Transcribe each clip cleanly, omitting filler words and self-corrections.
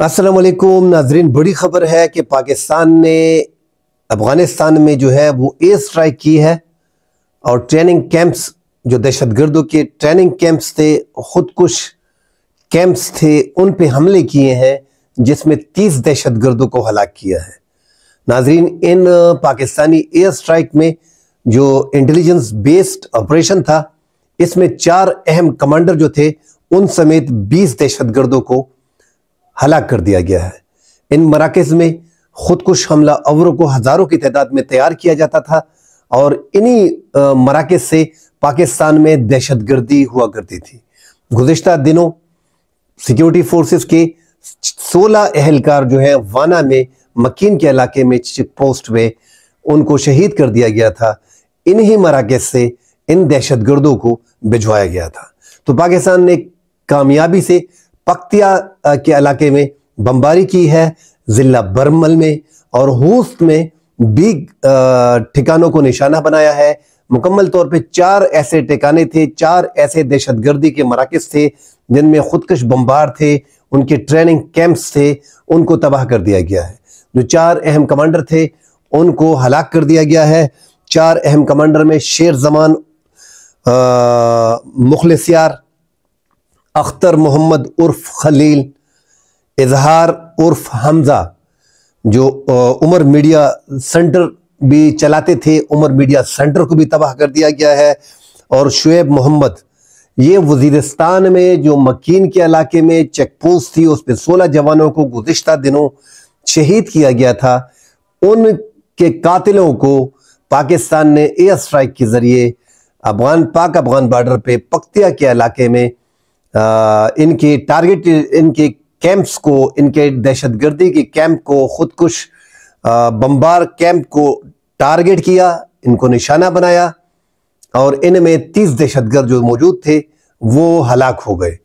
अस्सलाम वालेकुम नाजरीन, बड़ी खबर है कि पाकिस्तान ने अफगानिस्तान में जो है वो एयर स्ट्राइक की है और ट्रेनिंग कैंप्स, जो दहशतगर्दों के ट्रेनिंग कैंप्स थे, खुदकुश कैंप्स थे, उन पे हमले किए हैं जिसमें 30 दहशतगर्दों को हलाक किया है। नाजरीन, इन पाकिस्तानी एयर स्ट्राइक में जो इंटेलिजेंस बेस्ड ऑपरेशन था, इसमें 4 अहम कमांडर जो थे उन समेत 20 दहशतगर्दों को हलाक कर दिया गया है। इन मराकज़ में खुदकुश हमला अवरों को हजारों की तादाद में तैयार किया जाता था और इन्हीं मराकज़ से पाकिस्तान में दहशतगर्दी हुआ करती थी। गुज़िश्ता दिनों सिक्योरिटी फोर्सेस के 16 एहलकार जो है वाना में मकीन के इलाके में चेक पोस्ट में उनको शहीद कर दिया गया था। इन्हीं मराकज़ से इन दहशतगर्दों को भिजवाया गया था। तो पाकिस्तान ने कामयाबी से पख्तिया के इलाके में बमबारी की है, जिला बरमल में और होस्ट में भी ठिकानों को निशाना बनाया है। मुकम्मल तौर पे 4 ऐसे ठिकाने थे, 4 ऐसे दहशतगर्दी के मराकज़ थे जिनमें खुदकश बमबार थे, उनके ट्रेनिंग कैंप्स थे, उनको तबाह कर दिया गया है। जो 4 अहम कमांडर थे उनको हलाक कर दिया गया है। 4 अहम कमांडर में शेर जमान मुखलिस यार, अख्तर मोहम्मद उर्फ खलील, इजहार उर्फ हमजा जो उमर मीडिया सेंटर भी चलाते थे, उमर मीडिया सेंटर को भी तबाह कर दिया गया है। और शुएब मोहम्मद, ये वजीरिस्तान में जो मकीन के इलाके में चेक पोस्ट थी उस पर 16 जवानों को गुज़िश्ता दिनों शहीद किया गया था। उनके कातिलों को पाकिस्तान ने एयर स्ट्राइक के जरिए पाक अफगान बॉर्डर पे पख्तिया के इलाके में इनके टारगेट, इनके कैंप्स को, इनके दहशतगर्दी के कैंप को, खुदकुश बमबार कैंप को टारगेट किया, इनको निशाना बनाया और इनमें 30 दहशतगर्द जो मौजूद थे वो हलाक हो गए।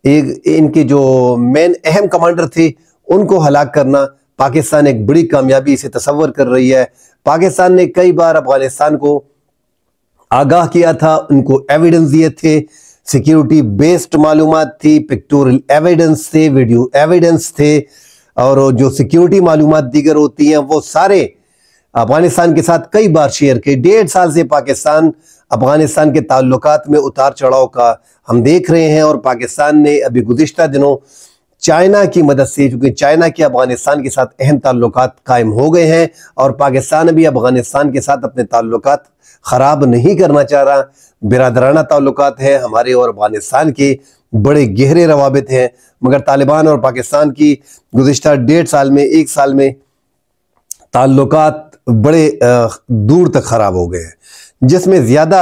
इनके जो मेन अहम कमांडर थे उनको हलाक करना पाकिस्तान एक बड़ी कामयाबी से तस्वर कर रही है। पाकिस्तान ने कई बार अफगानिस्तान को आगाह किया था, उनको एविडेंस दिए थे, सिक्योरिटी बेस्ड मालूमात थी, पिक्टोरियल एविडेंस थे, वीडियो एविडेंस थे और जो सिक्योरिटी मालूमात दीगर होती हैं वो सारे अफगानिस्तान के साथ कई बार शेयर किए। 1.5 साल से पाकिस्तान अफगानिस्तान के ताल्लुकात में उतार चढ़ाव का हम देख रहे हैं और पाकिस्तान ने अभी गुज़िश्ता दिनों चाइना की मदद से, क्योंकि चाइना के अफगानिस्तान के साथ अहम ताल्लुकात कायम हो गए हैं और पाकिस्तान भी अफगानिस्तान के साथ अपने ताल्लुकात ख़राब नहीं करना चाह रहा। बिरादराना ताल्लुकात है हमारे और अफगानिस्तान के, बड़े गहरे रवाबित हैं, मगर तालिबान और पाकिस्तान की गुज़िश्ता 1.5 साल में, 1 साल में ताल्लुकात बड़े दूर तक ख़राब हो गए हैं, जिसमें ज़्यादा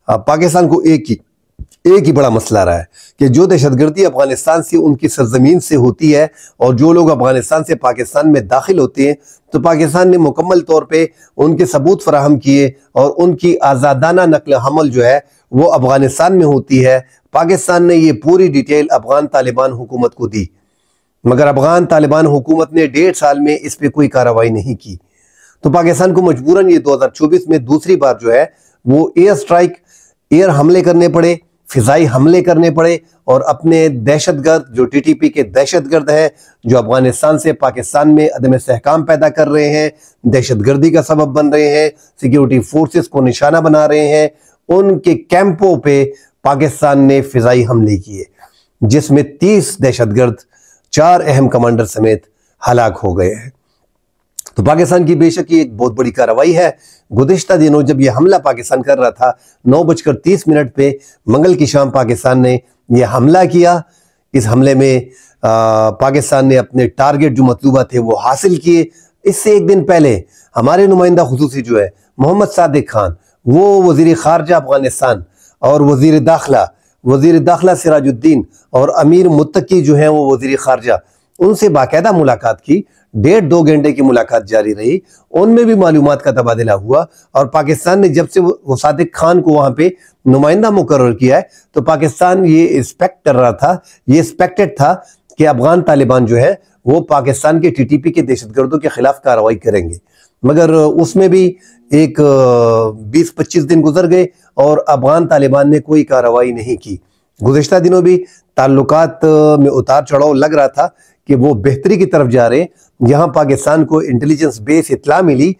पाकिस्तान को एक ही बड़ा मसला रहा है कि जो दहशतगर्दी अफगानिस्तान से, उनकी सरजमीन से होती है और जो लोग अफगानिस्तान से पाकिस्तान में दाखिल होते हैं तो पाकिस्तान ने मुकम्मल तौर पे उनके सबूत फराहम किए और उनकी आज़ादाना नकल हमल जो है वो अफगानिस्तान में होती है। पाकिस्तान ने ये पूरी डिटेल अफगान तालिबान हुकूमत को दी, मगर अफगान तालिबान हुकूमत ने 1.5 साल में इस पर कोई कार्रवाई नहीं की। तो पाकिस्तान को मजबूरन ये 2024 में दूसरी बार जो है वो एयर स्ट्राइक, एयर हमले करने पड़े, फिजाई हमले करने पड़े और अपने दहशतगर्द, जो टीटीपी के दहशतगर्द हैं, जो अफगानिस्तान से पाकिस्तान में अदम इस्तेहकाम पैदा कर रहे हैं, दहशतगर्दी का सबब बन रहे हैं, सिक्योरिटी फोर्सेस को निशाना बना रहे हैं, उनके कैंपों पे पाकिस्तान ने फिजाई हमले किए जिसमें 30 दहशतगर्द, 4 अहम कमांडर समेत हलाक हो गए हैं। तो पाकिस्तान की बेशक ये एक बहुत बड़ी कार्रवाई है। गुज़िश्ता दिनों जब ये हमला पाकिस्तान कर रहा था, 9:30 पे मंगल की शाम पाकिस्तान ने यह हमला किया। इस हमले में पाकिस्तान ने अपने टारगेट जो मतलूबा थे वो हासिल किए। इससे एक दिन पहले हमारे नुमाइंदा खुसूसी जो है मोहम्मद सादिक खान, वो वज़ीर ख़ारजा अफगानिस्तान और वज़ीर दाखिला सिराजुद्दीन और अमीर मुत्तकी जो हैं वो वज़ीर ख़ारजा, उनसे बाकायदा मुलाकात की। 1.5-2 घंटे की मुलाकात जारी रही, उनमें भी मालूमात का तबादला हुआ और पाकिस्तान ने जब से वो सादिक खान को वहां पे नुमाइंदा मुकर्रर किया है तो पाकिस्तान ये एक्सपेक्ट कर रहा था, ये एक्सपेक्टेड था कि अफगान तालिबान जो है वो पाकिस्तान के टीटीपी के दहशतगर्दों के खिलाफ कार्रवाई करेंगे, मगर उसमें भी एक 20-25 दिन गुजर गए और अफगान तालिबान ने कोई कार्रवाई नहीं की। गुज़िश्ता दिनों भी ताल्लुकात में उतार चढ़ाव लग रहा था कि वो बेहतरी की तरफ जा रहे हैं। यहाँ पाकिस्तान को इंटेलिजेंस बेस इत्तला मिली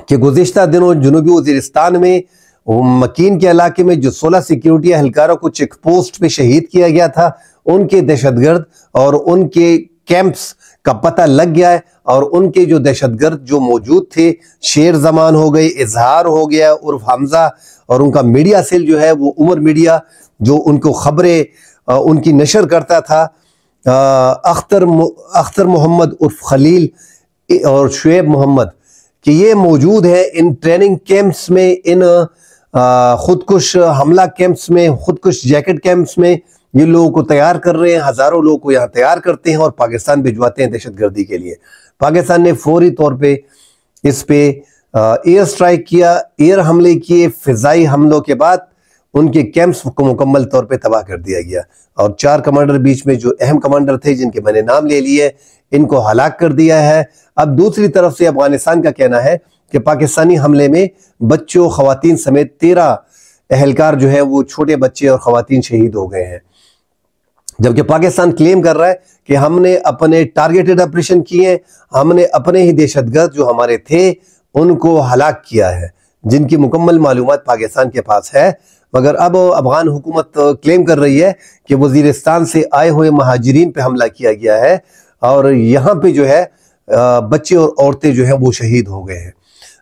कि गुज़िश्ता दिनों जनूबी वज़ीरिस्तान में मकीन के इलाके में जो 16 सिक्योरिटी एहलकारों को चेक पोस्ट पे शहीद किया गया था, उनके दहशतगर्द और उनके कैंप्स का पता लग गया है। और उनके जो दहशतगर्द जो मौजूद थे, शेर जमान हो गए, इजहार हो गया उर्फ हमजा, और उनका मीडिया सेल जो है वो उमर मीडिया जो उनको खबरें उनकी नशर करता था, अख्तर मोहम्मद उर्फ खलील और शुएब मोहम्मद, कि ये मौजूद है इन ट्रेनिंग कैंप्स में, इन खुदकुश हमला कैंप्स में, खुदकुश जैकेट कैंप्स में ये लोगों को तैयार कर रहे हैं। हजारों लोगों को यहाँ तैयार करते हैं और पाकिस्तान भिजवाते हैं दहशतगर्दी के लिए। पाकिस्तान ने फौरी तौर पे इस पे एयर स्ट्राइक किया, एयर हमले किए। फिजाई हमलों के बाद उनके कैंप्स को मुकम्मल तौर पे तबाह कर दिया गया और 4 कमांडर बीच में जो अहम कमांडर थे, जिनके मैंने नाम ले लिए, इनको हलाक कर दिया है। अब दूसरी तरफ से अफगानिस्तान का कहना है कि पाकिस्तानी हमले में बच्चों, खवातीन समेत 13 एहलकार जो है वो छोटे बच्चे और खवातीन शहीद हो गए हैं। जबकि पाकिस्तान क्लेम कर रहा है कि हमने अपने टारगेटेड ऑपरेशन किए, हमने अपने ही दहशतगर्द जो हमारे थे उनको हलाक किया है, जिनकी मुकम्मल मालूमात पाकिस्तान के पास है। मगर अब अफगान हुकूमत क्लेम कर रही है कि वजीरिस्तान से आए हुए महाजिरीन पे हमला किया गया है और यहाँ पे जो है बच्चे और औरतें जो हैं वो शहीद हो गए हैं।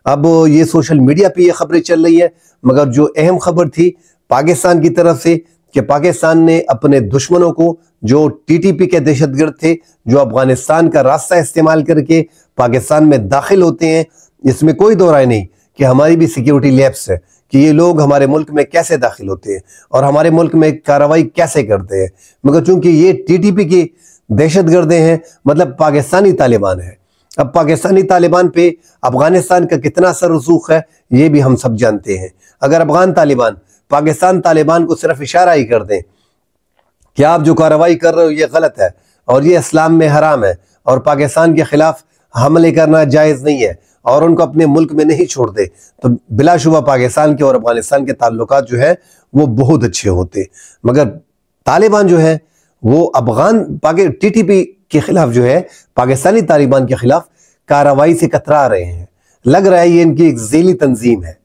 अब ये सोशल मीडिया पे ये खबरें चल रही है, मगर जो अहम खबर थी पाकिस्तान की तरफ से कि पाकिस्तान ने अपने दुश्मनों को, जो टीटीपी के दहशतगर्द थे, जो अफगानिस्तान का रास्ता इस्तेमाल करके पाकिस्तान में दाखिल होते हैं, इसमें कोई दो राय नहीं कि हमारी भी सिक्योरिटी लैब्स है कि ये लोग हमारे मुल्क में कैसे दाखिल होते हैं और हमारे मुल्क में कार्रवाई कैसे करते हैं। मगर चूंकि ये टीटीपी की दहशतगर्द हैं, मतलब पाकिस्तानी तालिबान है। अब पाकिस्तानी तालिबान पे अफगानिस्तान का कितना असर रसूख है ये भी हम सब जानते हैं। अगर अफगान तालिबान पाकिस्तान तालिबान को सिर्फ इशारा ही कर दें कि आप जो कार्रवाई कर रहे हो ये गलत है और ये इस्लाम में हराम है और पाकिस्तान के खिलाफ हमले करना जायज़ नहीं है और उनको अपने मुल्क में नहीं छोड़ दे, तो बिलाशुबा पाकिस्तान के और अफगानिस्तान के ताल्लुकात जो है वो बहुत अच्छे होते। मगर तालिबान जो है वो अफगान टीटीपी के खिलाफ जो है पाकिस्तानी तालिबान के खिलाफ कार्रवाई से कतरा रहे हैं। लग रहा है ये इनकी एक ज़ेली तंजीम है,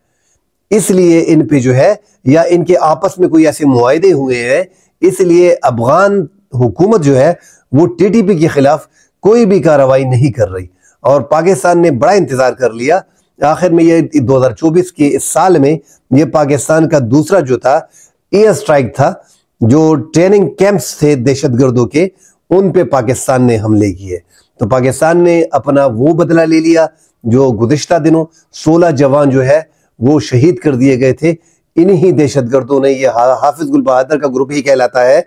इसलिए इन पे जो है या इनके आपस में कोई ऐसे मुआहदे हुए हैं, इसलिए अफगान हुकूमत जो है वो टीटीपी के खिलाफ कोई भी कार्रवाई नहीं कर रही। और पाकिस्तान ने बड़ा इंतजार कर लिया। आखिर में ये 2024 के इस साल में ये पाकिस्तान का दूसरा जो था एयर स्ट्राइक था, जो ट्रेनिंग कैंप्स थे दहशतगर्दों के, उन पे पाकिस्तान ने हमले किए। तो पाकिस्तान ने अपना वो बदला ले लिया जो गुज़िश्ता दिनों 16 जवान जो है वो शहीद कर दिए गए थे इन्हीं दहशतगर्दों ने। ये हाफिज गुल बहादुर का ग्रुप ही कहलाता है।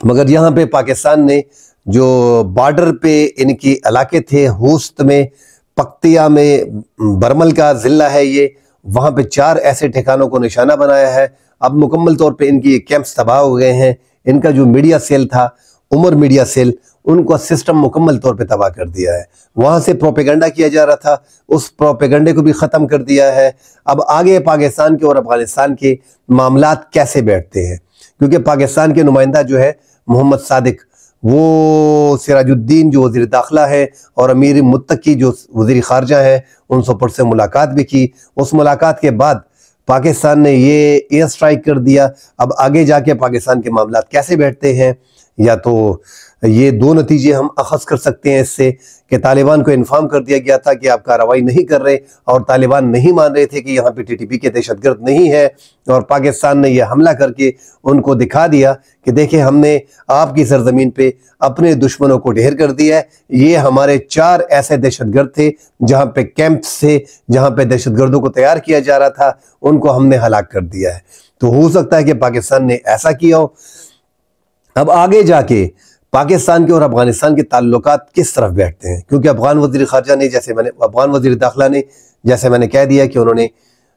मगर यहाँ पे पाकिस्तान ने जो बॉर्डर पे इनके इलाके थे, होस्ट में, पक्तिया में, बरमल का जिला है ये, वहाँ पे 4 ऐसे ठिकानों को निशाना बनाया है। अब मुकम्मल तौर पे इनकी कैंप्स तबाह हो गए हैं। इनका जो मीडिया सेल था, उमर मीडिया सेल, उनका सिस्टम मुकम्मल तौर पे तबाह कर दिया है। वहाँ से प्रोपेगेंडा किया जा रहा था, उस प्रोपेगेंडे को भी ख़त्म कर दिया है। अब आगे पाकिस्तान के और अफगानिस्तान के मामलात कैसे बैठते हैं, क्योंकि पाकिस्तान के नुमाइंदा जो है मोहम्मद सादिक, वो सिराजुद्दीन जो वज़ीर दाखिला है और अमीर मुत्तकी जो वज़ीर ख़ारजा है, उनसे ऊपर से मुलाकात भी की। उस मुलाकात के बाद पाकिस्तान ने ये एयर स्ट्राइक कर दिया। अब आगे जाके पाकिस्तान के मामलात कैसे बैठते हैं, या तो ये 2 नतीजे हम अखज़ कर सकते हैं इससे कि तालिबान को इन्फॉर्म कर दिया गया था कि आप कार्रवाई नहीं कर रहे और तालिबान नहीं मान रहे थे कि यहाँ पे टीटीपी के दहशतगर्द नहीं है, और पाकिस्तान ने यह हमला करके उनको दिखा दिया कि देखें हमने आपकी सरजमीन पे अपने दुश्मनों को ढेर कर दिया है। ये हमारे 4 ऐसे दहशतगर्द थे जहाँ पे कैंप्स थे, जहाँ पे दहशतगर्दों को तैयार किया जा रहा था, उनको हमने हलाक कर दिया है। तो हो सकता है कि पाकिस्तान ने ऐसा किया हो। अब आगे जाके पाकिस्तान के और अफगानिस्तान के ताल्लुकात किस तरफ बैठते हैं, क्योंकि अफगान वज़ीर ख़ारजा ने, अफगान वज़ीर दाखिला ने, जैसे मैंने कह दिया कि उन्होंने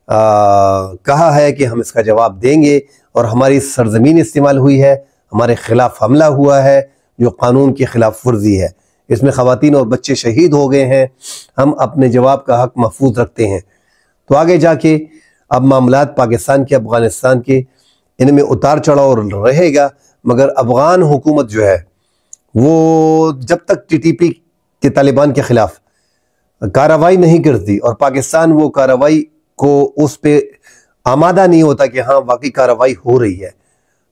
कहा है कि हम इसका जवाब देंगे और हमारी सरजमीन इस्तेमाल हुई है, हमारे खिलाफ हमला हुआ है जो कानून की खिलाफ वर्जी है, इसमें ख़वातीन और बच्चे शहीद हो गए हैं, हम अपने जवाब का हक महफूज रखते हैं। तो आगे जाके अब मामलात पाकिस्तान के, अफगानिस्तान के, इनमें उतार चढ़ाव रहेगा। मगर अफगान हुकूमत जो है वो जब तक टीटीपी के तालिबान के खिलाफ कार्रवाई नहीं करती और पाकिस्तान वो कार्रवाई को उस पे आमादा नहीं होता कि हाँ वाकई कार्रवाई हो रही है,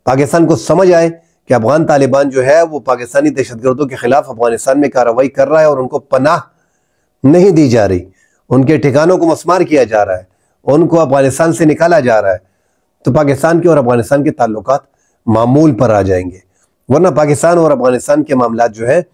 पाकिस्तान को समझ आए कि अफगान तालिबान जो है वो पाकिस्तानी दहशतगर्दों के खिलाफ अफगानिस्तान में कार्रवाई कर रहा है और उनको पनाह नहीं दी जा रही, उनके ठिकानों को मस्मार किया जा रहा है, उनको अफगानिस्तान से निकाला जा रहा है, तो पाकिस्तान के और अफगानिस्तान के ताल्लुकात मामूल पर आ जाएंगे। वरना पाकिस्तान और अफगानिस्तान के मामलात जो है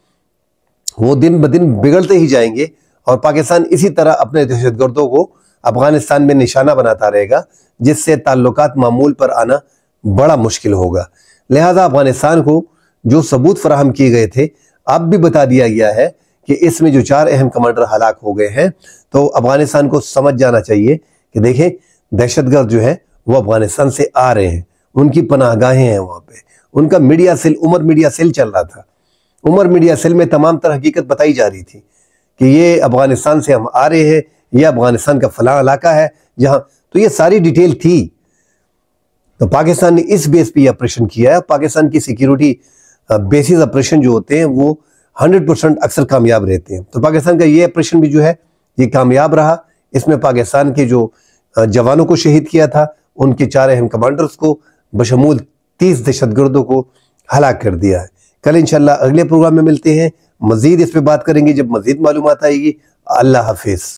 वो दिन ब दिन बिगड़ते ही जाएंगे और पाकिस्तान इसी तरह अपने दहशतगर्दों को अफगानिस्तान में निशाना बनाता रहेगा, जिससे ताल्लुकात मामूल पर आना बड़ा मुश्किल होगा। लिहाजा अफगानिस्तान को जो सबूत फराहम किए गए थे अब भी बता दिया गया है कि इसमें जो 4 अहम कमांडर हलाक हो गए हैं, तो अफगानिस्तान को समझ जाना चाहिए कि देखें दहशतगर्द जो है वो अफगानिस्तान से आ रहे हैं, उनकी पनाहगाहें हैं वहां पे, उनका media cell Umar media cell चल रहा था। उमर मीडिया सेल में तमाम तरह हकीकत बताई जा रही थी कि ये अफगानिस्तान से हम आ रहे हैं, ये अफगानिस्तान का फलां इलाका है जहां, तो ये सारी डिटेल थी। तो पाकिस्तान ने इस बेस पे ऑपरेशन किया है। पाकिस्तान की सिक्योरिटी बेसिस ऑपरेशन जो होते हैं वो 100% अक्सर कामयाब रहते हैं। तो पाकिस्तान का ये ऑपरेशन भी जो है ये कामयाब रहा। इसमें पाकिस्तान के जो जवानों को शहीद किया था, उनके 4 अहम कमांडर्स को बशमूल 30 दहशतगर्दों को हलाक कर दिया है। कल इंशाल्लाह अगले प्रोग्राम में मिलते हैं, मजीद इस पे बात करेंगे जब मजीद मालूमात आएगी। अल्लाह हाफिज।